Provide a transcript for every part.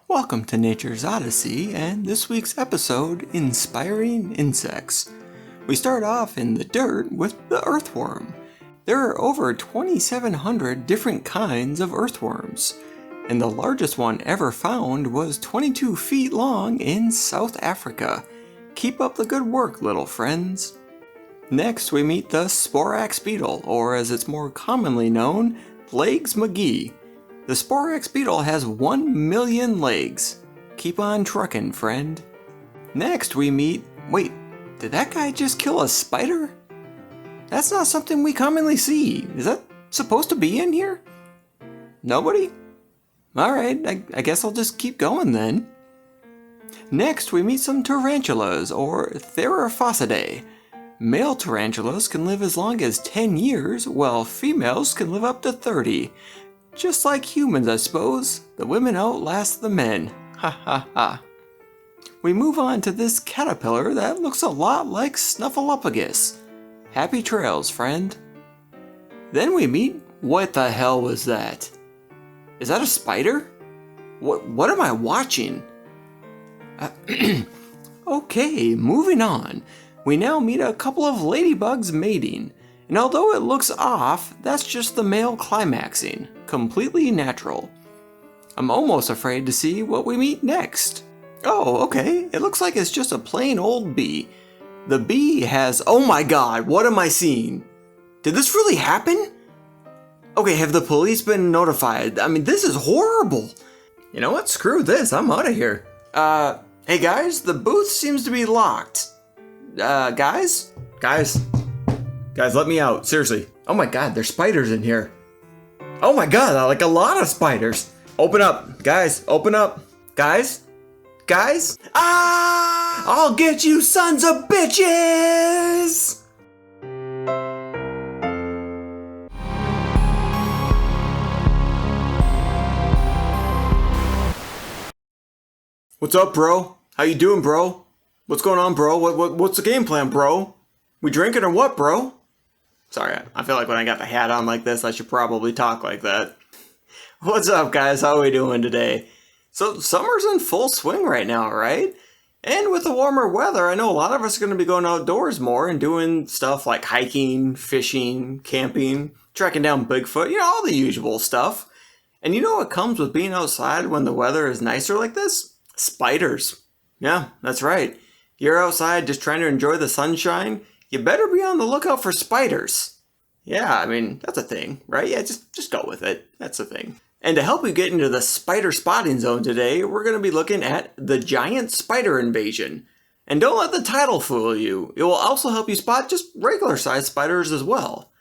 Welcome to Nature's Odyssey, and this week's episode, Inspiring Insects. We start off in the dirt with the earthworm. There are over 2,700 different kinds of earthworms, and the largest one ever found was 22 feet long in South Africa. Keep up the good work, little friends. Next, we meet the Sporax beetle, or as it's more commonly known, Legs McGee. The Sporax beetle has 1 million legs. Keep on trucking, friend. Next we meet... Wait, did that guy just kill a spider? That's not something we commonly see. Is that supposed to be in here? Nobody? Alright, I guess I'll just keep going then. Next we meet some tarantulas, or Theraphosidae. Male tarantulas can live as long as 10 years, while females can live up to 30. Just like humans, I suppose, the women outlast the men. Ha ha ha. We move on to this caterpillar that looks a lot like Snuffleupagus. Happy trails, friend. Then we meet... What the hell was that? Is that a spider? What am I watching? Okay, moving on. We now meet a couple of ladybugs mating. And although it looks off, that's just the male climaxing. Completely natural. I'm almost afraid to see what we meet next. Oh, okay, it looks like it's just a plain old bee. The bee has... Oh my god, what am I seeing? Did this really happen? Okay, have the police been notified? I mean, this is horrible. You know what, screw this, I'm out of here. Hey guys, the booth seems to be locked. Guys, let me out, seriously. Oh my god, there's spiders in here. Oh my god, like a lot of spiders. Open up, guys, open up. Guys? Ah! I'll get you sons of bitches! What's up, bro? How you doing, bro? What's going on, bro? What's the game plan, bro? We drinking or what, bro? Sorry, I feel like when I got the hat on like this, I should probably talk like that. What's up, guys? How are we doing today? So, summer's in full swing right now, right? And with the warmer weather, I know a lot of us are going to be going outdoors more and doing stuff like hiking, fishing, camping, trekking down Bigfoot, all the usual stuff. And you know what comes with being outside when the weather is nicer like this? Spiders. Yeah, that's right. You're outside just trying to enjoy the sunshine, you better be on the lookout for spiders. Yeah, I mean, that's a thing, right? Yeah, just go with it. That's a thing. And to help you get into the spider spotting zone today, we're going to be looking at the giant spider invasion. And don't let the title fool you. It will also help you spot just regular sized spiders as well.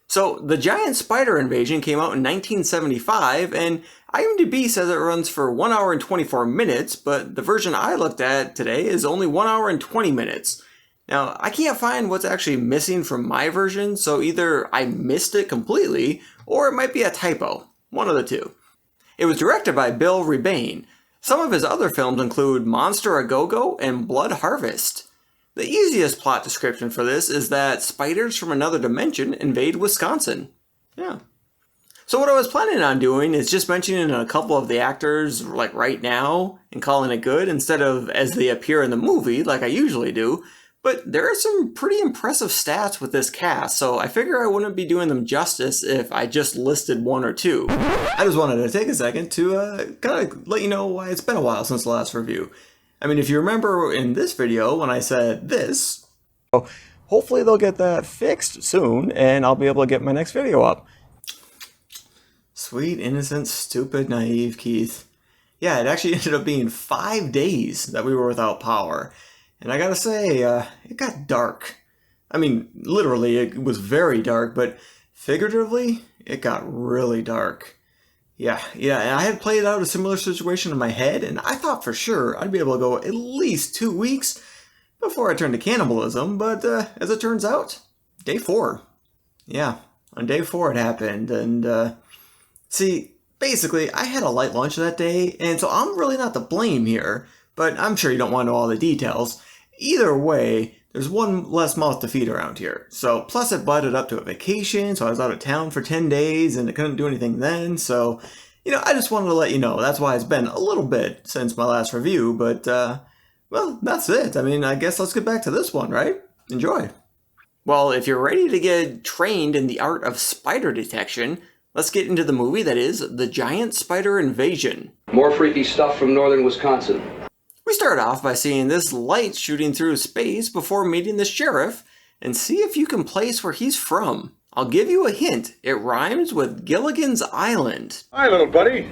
So, the giant spider invasion came out in 1975, and IMDb says it runs for 1 hour and 24 minutes, but the version I looked at today is only 1 hour and 20 minutes. Now, I can't find what's actually missing from my version, so either I missed it completely, or it might be a typo. One of the two. It was directed by Bill Rebane. Some of his other films include Monster A Go-Go and Blood Harvest. The easiest plot description for this is that spiders from another dimension invade Wisconsin. Yeah. So what I was planning on doing is just mentioning a couple of the actors like right now and calling it good instead of as they appear in the movie like I usually do. But there are some pretty impressive stats with this cast, so I figure I wouldn't be doing them justice if I just listed one or two. I just wanted to take a second to kind of let you know why it's been a while since the last review. I mean, if you remember in this video when I said this, hopefully they'll get that fixed soon and I'll be able to get my next video up. Sweet, innocent, stupid, naive Keith. Yeah, it actually ended up being 5 days that we were without power. And I gotta say, it got dark. I mean, literally, it was very dark, but figuratively, it got really dark. Yeah, and I had played out a similar situation in my head, and I thought for sure I'd be able to go at least 2 weeks before I turned to cannibalism, but as it turns out, day 4. Yeah, on day 4 it happened, and see, basically, I had a light lunch that day, and so I'm really not to blame here, but I'm sure you don't want to know all the details. Either way, there's one less mouth to feed around here. So, plus it butted up to a vacation, so I was out of town for 10 days, and I couldn't do anything then, so I just wanted to let you know. That's why it's been a little bit since my last review, but, well, that's it. I mean, I guess let's get back to this one, right? Enjoy. Well, if you're ready to get trained in the art of spider detection, let's get into the movie that is The Giant Spider Invasion. More freaky stuff from northern Wisconsin. We start off by seeing this light shooting through space before meeting the sheriff, and see if you can place where he's from. I'll give you a hint. It rhymes with Gilligan's Island. Hi, little buddy.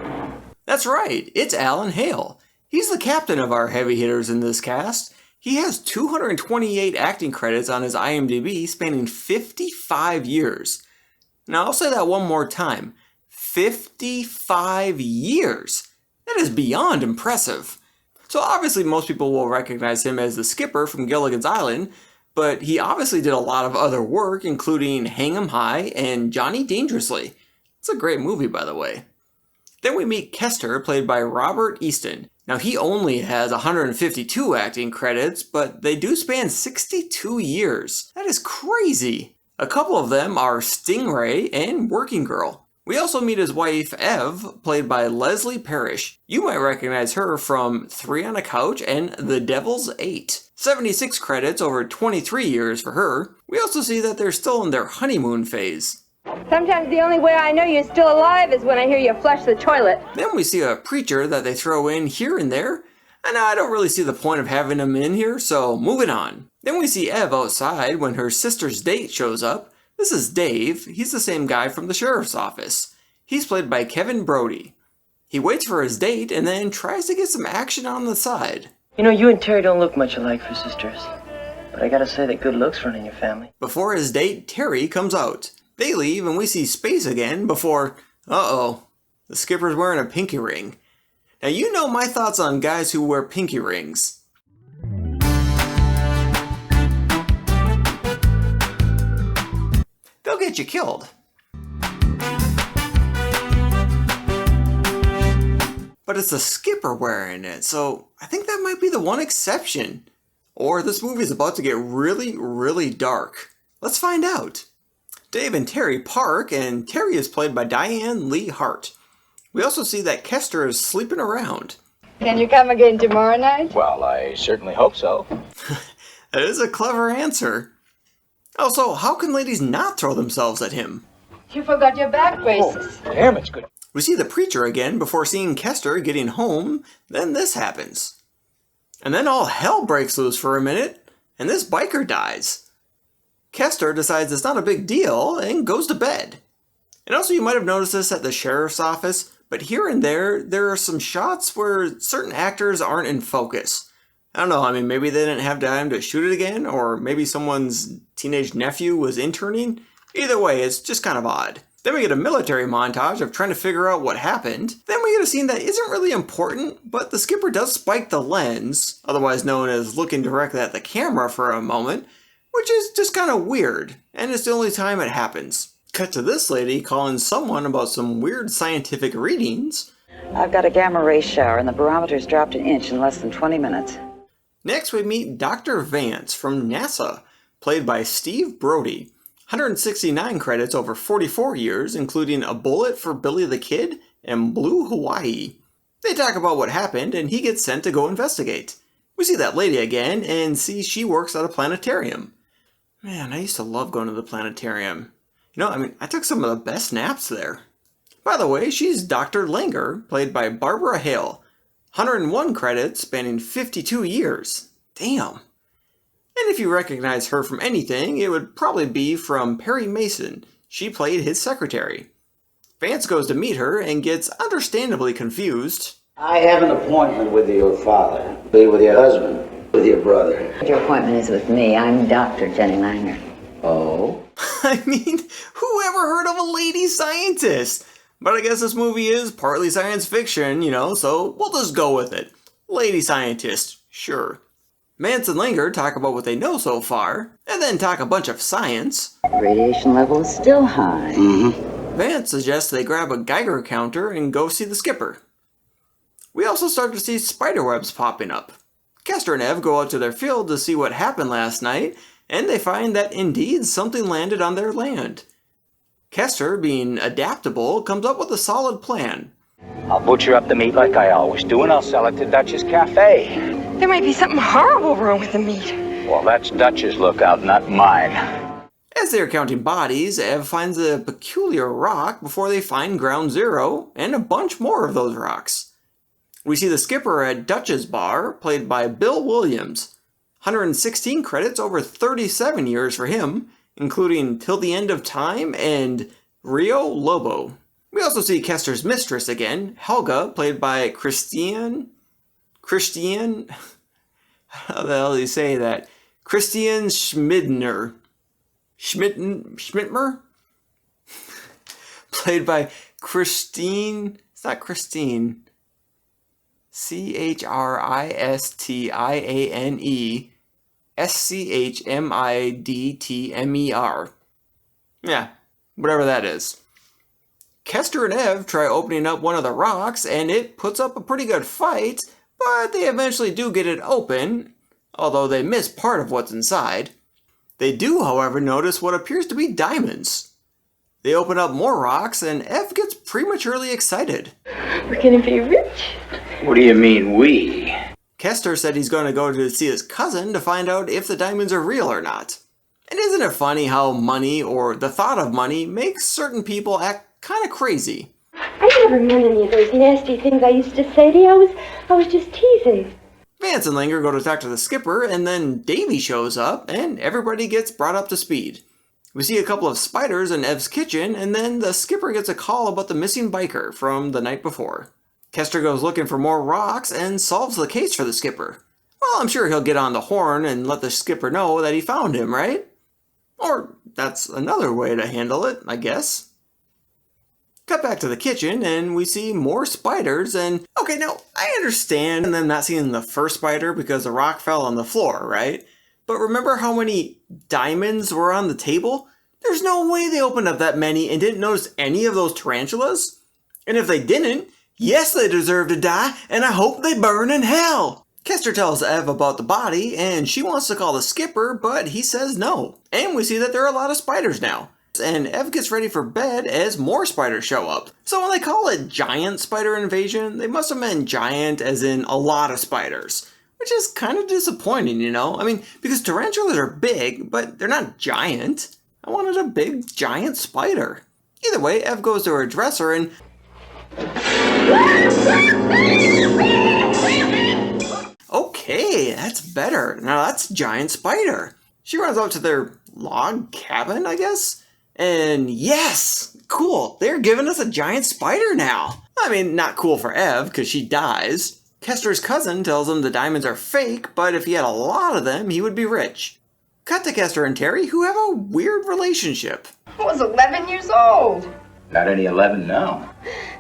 That's right, it's Alan Hale. He's the captain of our heavy hitters in this cast. He has 228 acting credits on his IMDb spanning 55 years. Now I'll say that one more time. 55 years! That is beyond impressive. So obviously most people will recognize him as the skipper from Gilligan's Island, but he obviously did a lot of other work, including Hang 'em High and Johnny Dangerously. It's a great movie, by the way. Then we meet Kester, played by Robert Easton. Now he only has 152 acting credits, but they do span 62 years. That is crazy. A couple of them are Stingray and Working Girl. We also meet his wife, Ev, played by Leslie Parrish. You might recognize her from 3 on a Couch and The Devil's 8. 76 credits over 23 years for her. We also see that they're still in their honeymoon phase. Sometimes the only way I know you're still alive is when I hear you flush the toilet. Then we see a preacher that they throw in here and there, and I don't really see the point of having him in here, so moving on. Then we see Ev outside when her sister's date shows up. This is Dave. He's the same guy from the sheriff's office. He's played by Kevin Brody. He waits for his date and then tries to get some action on the side. You know, you and Terry don't look much alike for sisters, but I gotta say that good looks run in your family. Before his date, Terry comes out. They leave and we see space again before, the skipper's wearing a pinky ring. Now you know my thoughts on guys who wear pinky rings. They'll get you killed. But it's the skipper wearing it, so I think that might be the one exception. Or this movie is about to get really, really dark. Let's find out. Dave and Terry park, and Terry is played by Diane Lee Hart. We also see that Kester is sleeping around. Can you come again tomorrow night? Well, I certainly hope so. That is a clever answer. Also, how can ladies not throw themselves at him? You forgot your back braces. Damn, it's good. We see the preacher again before seeing Kester getting home, then this happens. And then all hell breaks loose for a minute, and this biker dies. Kester decides it's not a big deal and goes to bed. And also you might have noticed this at the sheriff's office, but here and there are some shots where certain actors aren't in focus. I don't know, I mean, maybe they didn't have time to shoot it again, or maybe someone's teenage nephew was interning. Either way, it's just kind of odd. Then we get a military montage of trying to figure out what happened. Then we get a scene that isn't really important, but the skipper does spike the lens, otherwise known as looking directly at the camera for a moment, which is just kind of weird, and it's the only time it happens. Cut to this lady calling someone about some weird scientific readings. I've got a gamma ray shower and the barometer's dropped an inch in less than 20 minutes. Next we meet Dr. Vance from NASA, played by Steve Brody. 169 credits over 44 years, including A Bullet for Billy the Kid and Blue Hawaii. They talk about what happened and he gets sent to go investigate. We see that lady again and see she works at a planetarium. Man, I used to love going to the planetarium. I took some of the best naps there. By the way, she's Dr. Langer, played by Barbara Hale. 101 credits spanning 52 years. Damn. And if you recognize her from anything, it would probably be from Perry Mason. She played his secretary. Vance goes to meet her and gets understandably confused. I have an appointment with your father, with your husband, with your brother. Your appointment is with me. I'm Dr. Jenny Langer. Oh? I mean, who ever heard of a lady scientist? But I guess this movie is partly science fiction, so we'll just go with it. Lady scientist, sure. Vance and Langer talk about what they know so far, and then talk a bunch of science. Radiation level is still high. Vance suggests they grab a Geiger counter and go see the skipper. We also start to see spiderwebs popping up. Kester and Ev go out to their field to see what happened last night, and they find that indeed something landed on their land. Kester, being adaptable, comes up with a solid plan. I'll butcher up the meat like I always do, and I'll sell it to Dutch's Cafe. There might be something horrible wrong with the meat. Well, that's Dutch's lookout, not mine. As they are counting bodies, Ev finds a peculiar rock before they find Ground Zero, and a bunch more of those rocks. We see the skipper at Dutch's bar, played by Bill Williams. 116 credits over 37 years for him, including Till the End of Time and Rio Lobo. We also see Kester's mistress again, Helga, played by Christian, how the hell do you say that? Christian Schmidtmer, played by Christine, it's not Christine, Christiane Schmidtmer. Yeah, whatever that is. Kester and Ev try opening up one of the rocks, and it puts up a pretty good fight, but they eventually do get it open, although they miss part of what's inside. They do, however, notice what appears to be diamonds. They open up more rocks, and Ev gets prematurely excited. We're gonna be rich. What do you mean, we? Kester said he's going to go to see his cousin to find out if the diamonds are real or not. And isn't it funny how money, or the thought of money, makes certain people act kind of crazy? I never meant any of those nasty things I used to say to you. I was just teasing. Vance and Langer go to talk to the skipper, and then Davy shows up, and everybody gets brought up to speed. We see a couple of spiders in Ev's kitchen, and then the skipper gets a call about the missing biker from the night before. Kester goes looking for more rocks and solves the case for the skipper. Well, I'm sure he'll get on the horn and let the skipper know that he found him, right? Or that's another way to handle it, I guess. Cut back to the kitchen, and we see more spiders, and okay, now, I understand them not seeing the first spider because the rock fell on the floor, right? But remember how many diamonds were on the table? There's no way they opened up that many and didn't notice any of those tarantulas. And if they didn't, yes, they deserve to die, and I hope they burn in hell. Kester tells Ev about the body, and she wants to call the skipper, but he says no. And we see that there are a lot of spiders now. And Ev gets ready for bed as more spiders show up. So when they call it giant spider invasion, they must have meant giant as in a lot of spiders. Which is kind of disappointing, you know? I mean, because tarantulas are big, but they're not giant. I wanted a big, giant spider. Either way, Ev goes to her dresser and... Okay, that's better. Now that's giant spider. She runs out to their log cabin, I guess? And yes! Cool, they're giving us a giant spider now. I mean, not cool for Ev, because she dies. Kester's cousin tells him the diamonds are fake, but if he had a lot of them, he would be rich. Cut to Kester and Terry, who have a weird relationship. I was 11 years old. Not any 11 now.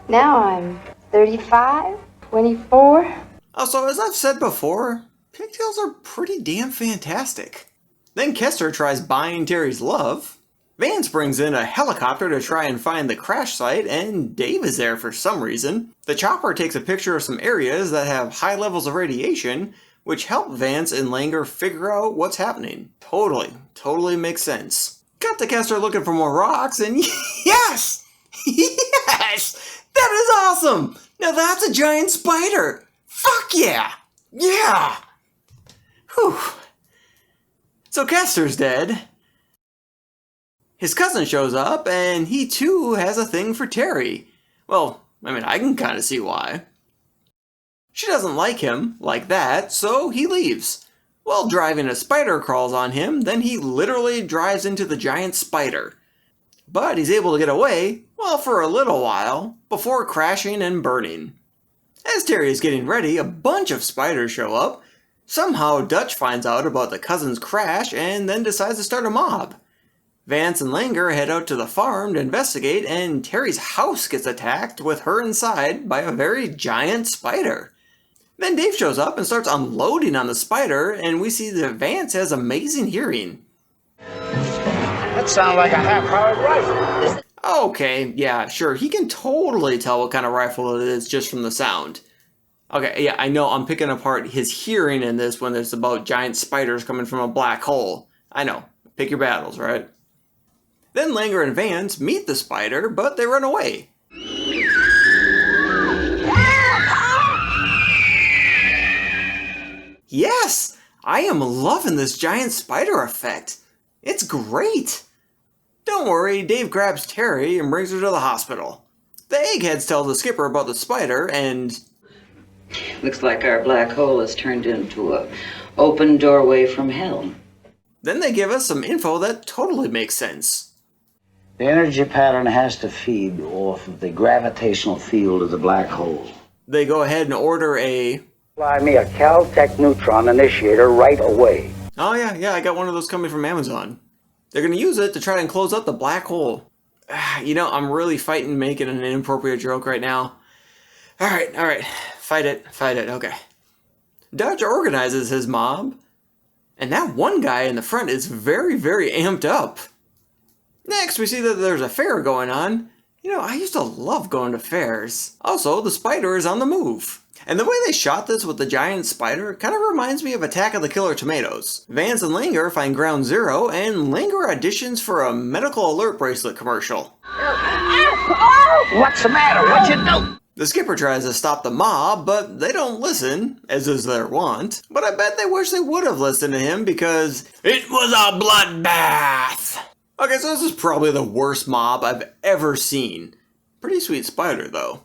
Now I'm 35, 24. Also, as I've said before, pigtails are pretty damn fantastic. Then Kester tries buying Terry's love. Vance brings in a helicopter to try and find the crash site, and Dave is there for some reason. The chopper takes a picture of some areas that have high levels of radiation, which help Vance and Langer figure out what's happening. Totally makes sense. Cut to Kester looking for more rocks, and yes! Yes! That is awesome! Now that's a giant spider! Fuck yeah! Yeah! Whew. So Kester's dead. His cousin shows up, and he too has a thing for Terry. Well, I mean, I can kind of see why. She doesn't like him, like that, so he leaves. While driving, a spider crawls on him, then he literally drives into the giant spider. But he's able to get away, well, for a little while, before crashing and burning. As Terry is getting ready, a bunch of spiders show up. Somehow Dutch finds out about the cousin's crash and then decides to start a mob. Vance and Langer head out to the farm to investigate, and Terry's house gets attacked with her inside by a very giant spider. Then Dave shows up and starts unloading on the spider, and we see that Vance has amazing hearing. That sounds like a half-powered rifle. Okay, yeah, sure, he can totally tell what kind of rifle it is just from the sound. Okay, yeah, I know I'm picking apart his hearing in this when it's about giant spiders coming from a black hole. I know, pick your battles, right? Then Langer and Vance meet the spider, but they run away. Yes! I am loving this giant spider effect. It's great! Don't worry, Dave grabs Terry and brings her to the hospital. The eggheads tell the skipper about the spider and... Looks like our black hole has turned into a open doorway from hell. Then they give us some info that totally makes sense. The energy pattern has to feed off of the gravitational field of the black hole. They go ahead and order a... Fly me a Caltech neutron initiator right away. Oh yeah, I got one of those coming from Amazon. They're going to use it to try and close up the black hole. You know, I'm really fighting making an inappropriate joke right now. Alright. Fight it, okay. Dutch organizes his mob, and that one guy in the front is very, very amped up. Next, we see that there's a fair going on. You know, I used to love going to fairs. Also, the spider is on the move. And the way they shot this with the giant spider kind of reminds me of Attack of the Killer Tomatoes. Vance and Langer find Ground Zero, and Langer auditions for a medical alert bracelet commercial. What's the matter? What'd you do? The skipper tries to stop the mob, but they don't listen, as is their wont. But I bet they wish they would have listened to him because it was a bloodbath. Okay, so this is probably the worst mob I've ever seen. Pretty sweet spider, though.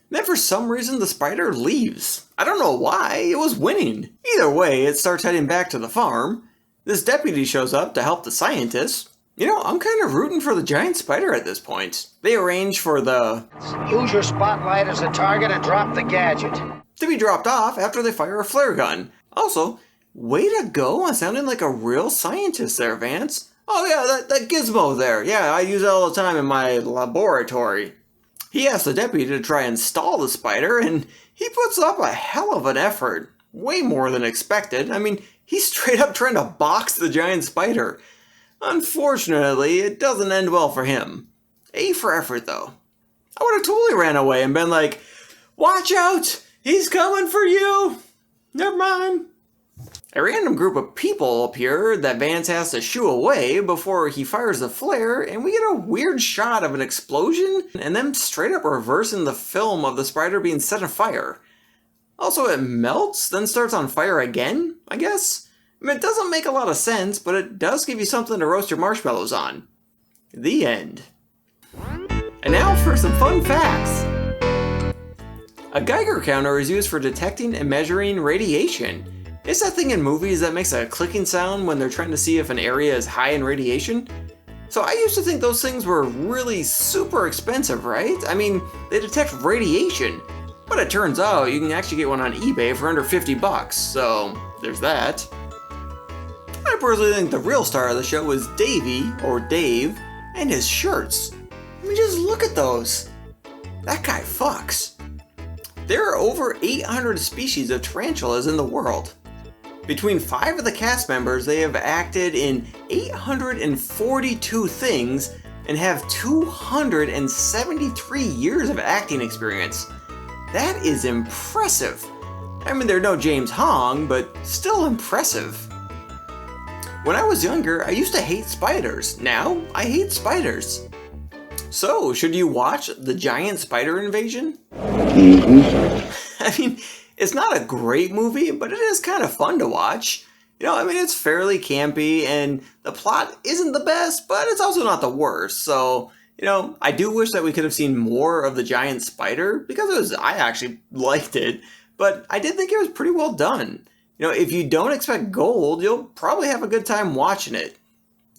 Then for some reason the spider leaves. I don't know why, it was winning. Either way, it starts heading back to the farm. This deputy shows up to help the scientists. You know, I'm kind of rooting for the giant spider at this point. They arrange for the... Use your spotlight as a target and drop the gadget. to be dropped off after they fire a flare gun. Also, way to go on sounding like a real scientist there, Vance. Oh yeah, that gizmo there. Yeah, I use it all the time in my laboratory. He asks the deputy to try and stall the spider, and he puts up a hell of an effort. Way more than expected. I mean, he's straight up trying to box the giant spider. Unfortunately, it doesn't end well for him. A for effort, though. I would have totally ran away and been like, watch out! He's coming for you! Never mind. A random group of people appear that Vance has to shoo away before he fires the flare, and we get a weird shot of an explosion and them straight up reversing the film of the spider being set afire. Also, it melts, then starts on fire again, I guess? I mean, it doesn't make a lot of sense, but it does give you something to roast your marshmallows on. The end. And now for some fun facts. A Geiger counter is used for detecting and measuring radiation. It's that thing in movies that makes a clicking sound when they're trying to see if an area is high in radiation. So I used to think those things were really super expensive, right? I mean, they detect radiation. But it turns out you can actually get one on eBay for under 50 bucks, so there's that. I personally think the real star of the show is Davey, or Dave, and his shirts. I mean, just look at those. That guy fucks. There are over 800 species of tarantulas in the world. Between 5 of the cast members, they have acted in 842 things and have 273 years of acting experience. That is impressive. I mean, they're no James Hong, but still impressive. When I was younger, I used to hate spiders. Now, I hate spiders. So, should you watch The Giant Spider Invasion? I mean, it's not a great movie, but it is kind of fun to watch. You know, I mean, it's fairly campy, and the plot isn't the best, but it's also not the worst. So, you know, I do wish that we could have seen more of the giant spider, because I actually liked it, but I did think it was pretty well done. You know, if you don't expect gold, you'll probably have a good time watching it.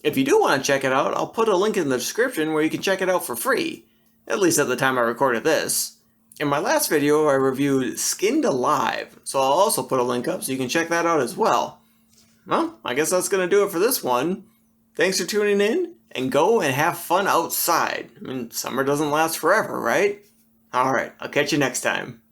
If you do want to check it out, I'll put a link in the description where you can check it out for free. At least at the time I recorded this. In my last video, I reviewed Skinned Alive, so I'll also put a link up so you can check that out as well. Well, I guess that's going to do it for this one. Thanks for tuning in, and go and have fun outside. I mean, summer doesn't last forever, right? Alright, I'll catch you next time.